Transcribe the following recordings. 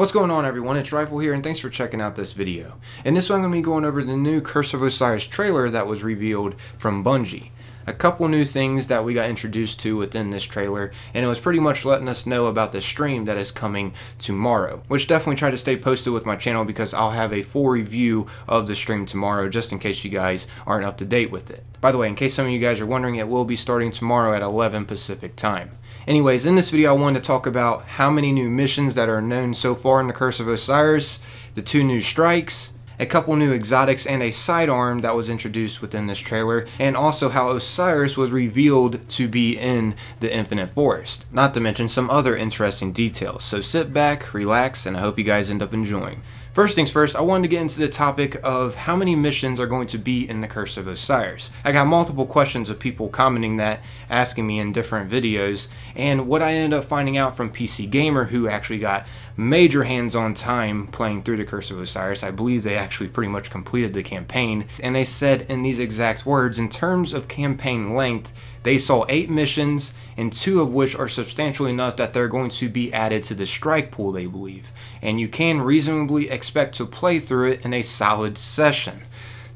What's going on, everyone? It's Rifle here, and thanks for checking out this video. In this one, I'm going to be going over the new Curse of Osiris trailer that was revealed from Bungie. A couple new things that we got introduced to within this trailer, and it was pretty much letting us know about the stream that is coming tomorrow, which definitely try to stay posted with my channel because I'll have a full review of the stream tomorrow just in case you guys aren't up to date with it. By the way, in case some of you guys are wondering, it will be starting tomorrow at 11 Pacific time. Anyways, in this video I wanted to talk about how many new missions that are known so far in the Curse of Osiris, the 2 new strikes, a couple new exotics, and a sidearm that was introduced within this trailer, and also how Osiris was revealed to be in the Infinite Forest, not to mention some other interesting details. So sit back, relax, and I hope you guys end up enjoying. First things first, I wanted to get into the topic of how many missions are going to be in the Curse of Osiris. I got multiple questions of people commenting that, asking me in different videos, and what I ended up finding out from PC Gamer, who actually got major hands-on time playing through the Curse of Osiris. I believe they actually pretty much completed the campaign, and they said in these exact words, in terms of campaign length, they saw 8 missions, and 2 of which are substantial enough that they're going to be added to the strike pool, they believe. And you can reasonably expect to play through it in a solid session.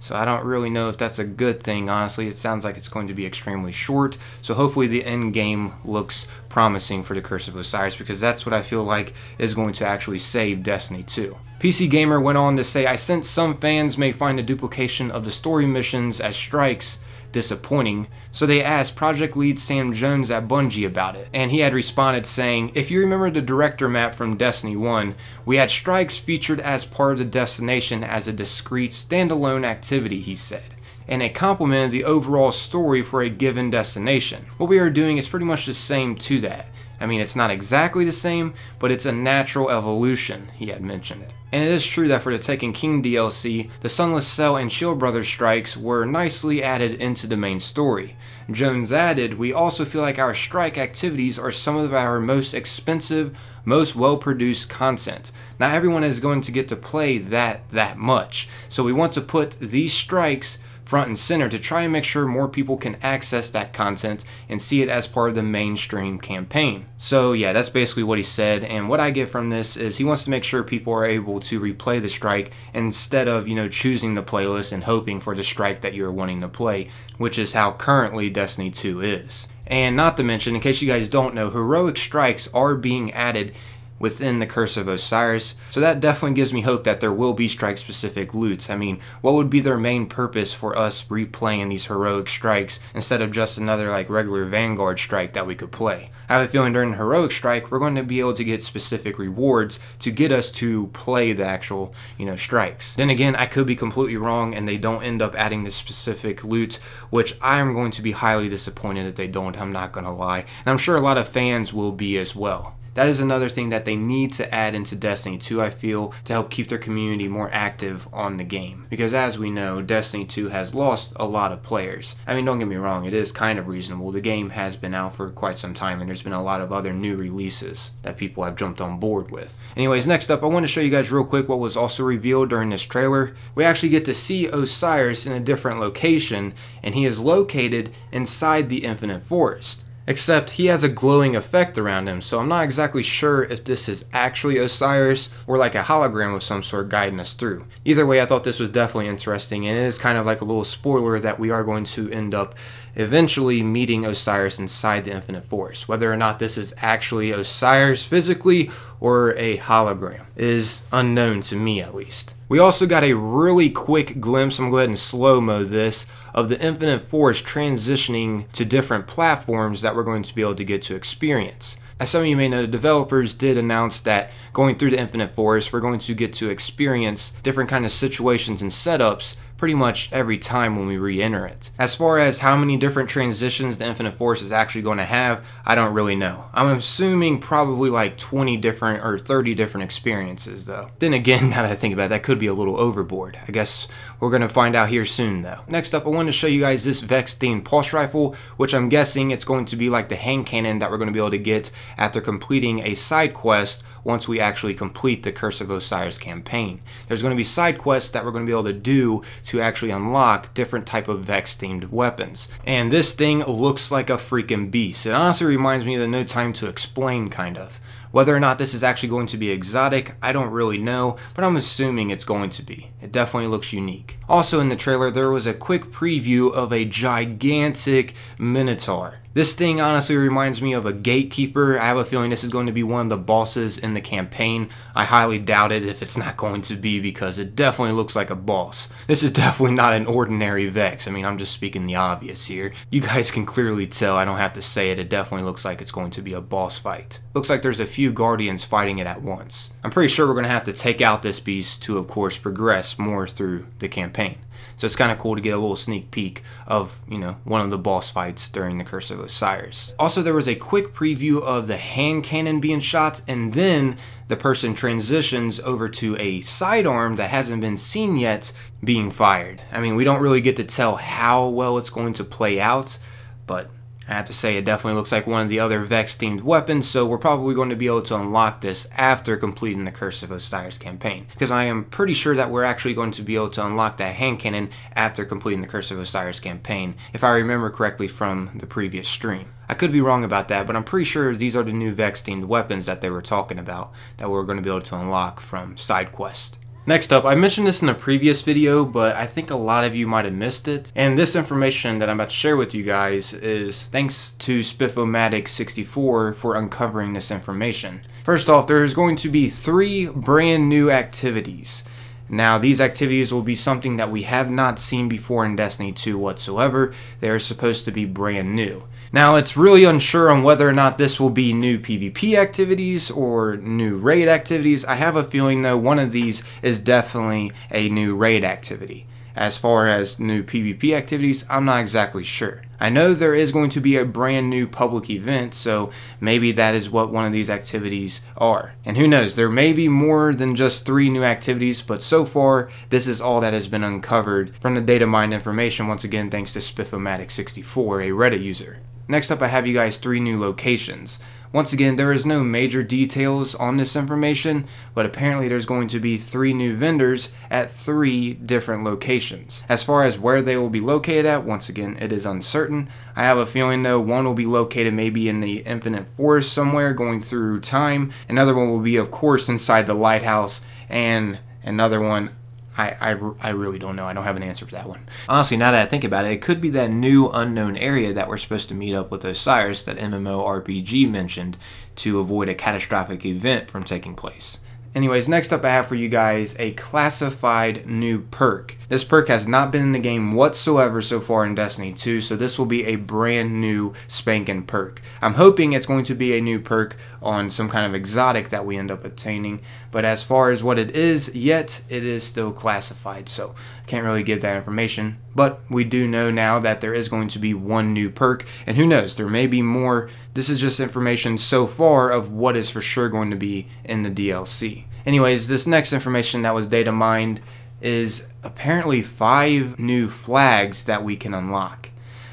So I don't really know if that's a good thing, honestly. It sounds like it's going to be extremely short, so hopefully the end game looks promising for the Curse of Osiris, because that's what I feel like is going to actually save Destiny 2. PC Gamer went on to say, I sense some fans may find a duplication of the story missions as strikes disappointing, so they asked project lead Sam Jones at Bungie about it, and he had responded saying, if you remember the director map from Destiny 1, we had strikes featured as part of the destination as a discrete standalone activity, he said, and it complemented the overall story for a given destination. What we are doing is pretty much the same to that. I mean, it's not exactly the same, but it's a natural evolution, he had mentioned. And it is true that for the Taken King DLC, the Sunless Cell and Shield Brothers strikes were nicely added into the main story. Jones added, we also feel like our strike activities are some of our most expensive, most well-produced content. Not everyone is going to get to play that much, so we want to put these strikes front and center to try and make sure more people can access that content and see it as part of the mainstream campaign. So yeah, that's basically what he said, and what I get from this is he wants to make sure people are able to replay the strike instead of, choosing the playlist and hoping for the strike that you're wanting to play, which is how currently Destiny 2 is. And not to mention, in case you guys don't know, heroic strikes are being added within the Curse of Osiris, so that definitely gives me hope that there will be strike-specific loots. I mean, what would be their main purpose for us replaying these heroic strikes instead of just another regular Vanguard strike that we could play? I have a feeling during the heroic strike, we're going to be able to get specific rewards to get us to play the actual, strikes. Then again, I could be completely wrong and they don't end up adding this specific loot, which I'm going to be highly disappointed if they don't, I'm not going to lie. And I'm sure a lot of fans will be as well. That is another thing that they need to add into Destiny 2, I feel, to help keep their community more active on the game. Because as we know, Destiny 2 has lost a lot of players. I mean, don't get me wrong, it is kind of reasonable. The game has been out for quite some time, and there's been a lot of other new releases that people have jumped on board with. Anyways, next up, I want to show you guys real quick what was also revealed during this trailer. We actually get to see Osiris in a different location, and he is located inside the Infinite Forest. Except he has a glowing effect around him, so I'm not exactly sure if this is actually Osiris or like a hologram of some sort guiding us through. Either way, I thought this was definitely interesting, and it is kind of like a little spoiler that we are going to end up eventually meeting Osiris inside the Infinite Forest. Whether or not this is actually Osiris physically or a hologram is unknown to me, at least. We also got a really quick glimpse, I'm going to go ahead and slow-mo this, of the Infinite Forest transitioning to different platforms that we're going to be able to get to experience. As some of you may know, the developers did announce that going through the Infinite Forest, we're going to get to experience different kind of situations and setups pretty much every time when we re-enter it. As far as how many different transitions the Infinite Forest is actually going to have, I don't really know. I'm assuming probably like 20 different or 30 different experiences though. Then again, now that I think about it, that could be a little overboard. I guess we're going to find out here soon though. Next up, I wanted to show you guys this Vex themed pulse rifle, which I'm guessing it's going to be like the hand cannon that we're going to be able to get after completing a side quest once we actually complete the Curse of Osiris campaign. There's going to be side quests that we're going to be able to do to actually unlock different type of Vex themed weapons. And this thing looks like a freaking beast. It honestly reminds me of the No Time to Explain kind of. Whether or not this is actually going to be exotic, I don't really know, but I'm assuming it's going to be. It definitely looks unique. Also in the trailer, there was a quick preview of a gigantic Minotaur. This thing honestly reminds me of a gatekeeper. I have a feeling this is going to be one of the bosses in the campaign. I highly doubt it if it's not going to be, because it definitely looks like a boss. This is definitely not an ordinary Vex. I mean, I'm just speaking the obvious here. You guys can clearly tell, I don't have to say it, it definitely looks like it's going to be a boss fight. Looks like there's a few guardians fighting it at once. I'm pretty sure we're going to have to take out this beast to, of course, progress more through the campaign. So it's kind of cool to get a little sneak peek of, one of the boss fights during the Curse of Osiris. Also, there was a quick preview of the hand cannon being shot, and then the person transitions over to a sidearm that hasn't been seen yet being fired. I mean, we don't really get to tell how well it's going to play out, but I have to say it definitely looks like one of the other Vex themed weapons, so we're probably going to be able to unlock this after completing the Curse of Osiris campaign, because I am pretty sure that we're actually going to be able to unlock that hand cannon after completing the Curse of Osiris campaign, if I remember correctly from the previous stream. I could be wrong about that, but I'm pretty sure these are the new Vex themed weapons that they were talking about that we're going to be able to unlock from side quest. Next up, I mentioned this in a previous video, but I think a lot of you might have missed it. And this information that I'm about to share with you guys is thanks to Spiff-O-Matic-64 for uncovering this information. First off, there is going to be 3 brand new activities. Now, these activities will be something that we have not seen before in Destiny 2 whatsoever. They are supposed to be brand new. Now, it's really unsure on whether or not this will be new PvP activities or new raid activities. I have a feeling, though, one of these is definitely a new raid activity. As far as new PvP activities, I'm not exactly sure. I know there is going to be a brand new public event, so maybe that is what one of these activities are. And who knows, there may be more than just 3 new activities, but so far, this is all that has been uncovered from the data mined information, once again thanks to Spiff-O-Matic-64, a Reddit user. Next up, I have you guys 3 new locations. Once again, there is no major details on this information, but apparently there's going to be 3 new vendors at 3 different locations. As far as where they will be located at, once again, it is uncertain. I have a feeling, though, one will be located maybe in the Infinite Forest somewhere going through time. Another one will be, of course, inside the lighthouse, and another one, I really don't know. I don't have an answer for that one. Honestly, now that I think about it, it could be that new unknown area that we're supposed to meet up with Osiris that MMORPG mentioned to avoid a catastrophic event from taking place. Anyways, next up I have for you guys a classified new perk. This perk has not been in the game whatsoever so far in Destiny 2, so this will be a brand new spanking perk. I'm hoping it's going to be a new perk on some kind of exotic that we end up obtaining, but as far as what it is yet, it is still classified, so I can't really give that information. But we do know now that there is going to be 1 new perk, and who knows, there may be more. This is just information so far of what is for sure going to be in the DLC. Anyways, this next information that was data mined is apparently 5 new flags that we can unlock.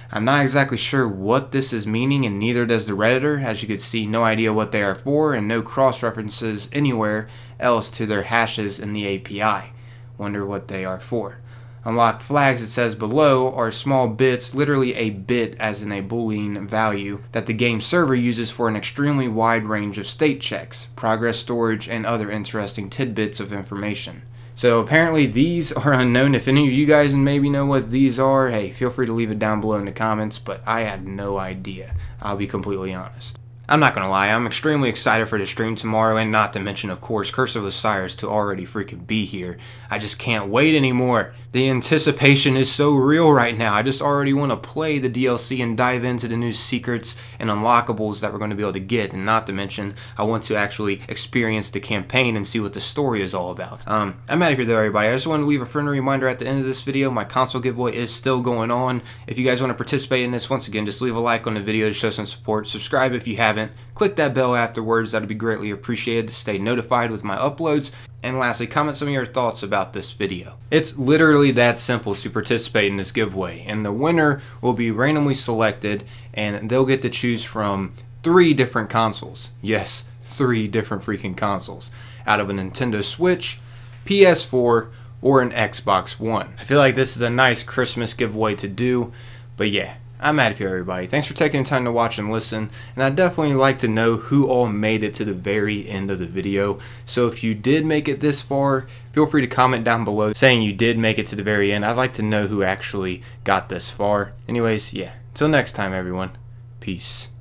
I'm not exactly sure what this is meaning, and neither does the Redditor. As you can see, no idea what they are for, and no cross-references anywhere else to their hashes in the API. Wonder what they are for. Unlock flags, it says below, are small bits, literally a bit as in a Boolean value, that the game server uses for an extremely wide range of state checks, progress storage, and other interesting tidbits of information. So apparently these are unknown. If any of you guys maybe know what these are, hey, feel free to leave it down below in the comments, but I have no idea. I'll be completely honest. I'm not gonna lie, I'm extremely excited for the stream tomorrow, and not to mention, of course, Curse of Osiris to already freaking be here. I just can't wait anymore. The anticipation is so real right now. I just already want to play the DLC and dive into the new secrets and unlockables that we're going to be able to get, and not to mention, I want to actually experience the campaign and see what the story is all about. I'm out of here though, everybody. I just want to leave a friendly reminder at the end of this video, my console giveaway is still going on. If you guys want to participate in this, once again, just leave a like on the video to show some support. Subscribe if you haven't. Click that bell afterwards. That'd be greatly appreciated to stay notified with my uploads. And lastly, comment some of your thoughts about this video. It's literally that simple to participate in this giveaway, and the winner will be randomly selected, and they'll get to choose from 3 different consoles. Yes, 3 different freaking consoles out of a Nintendo Switch, PS4, or an Xbox One. I feel like this is a nice Christmas giveaway to do, but yeah. I'm out of here, everybody. Thanks for taking the time to watch and listen, and I'd definitely like to know who all made it to the very end of the video. So if you did make it this far, feel free to comment down below saying you did make it to the very end. I'd like to know who actually got this far. Anyways, yeah. Till next time, everyone. Peace.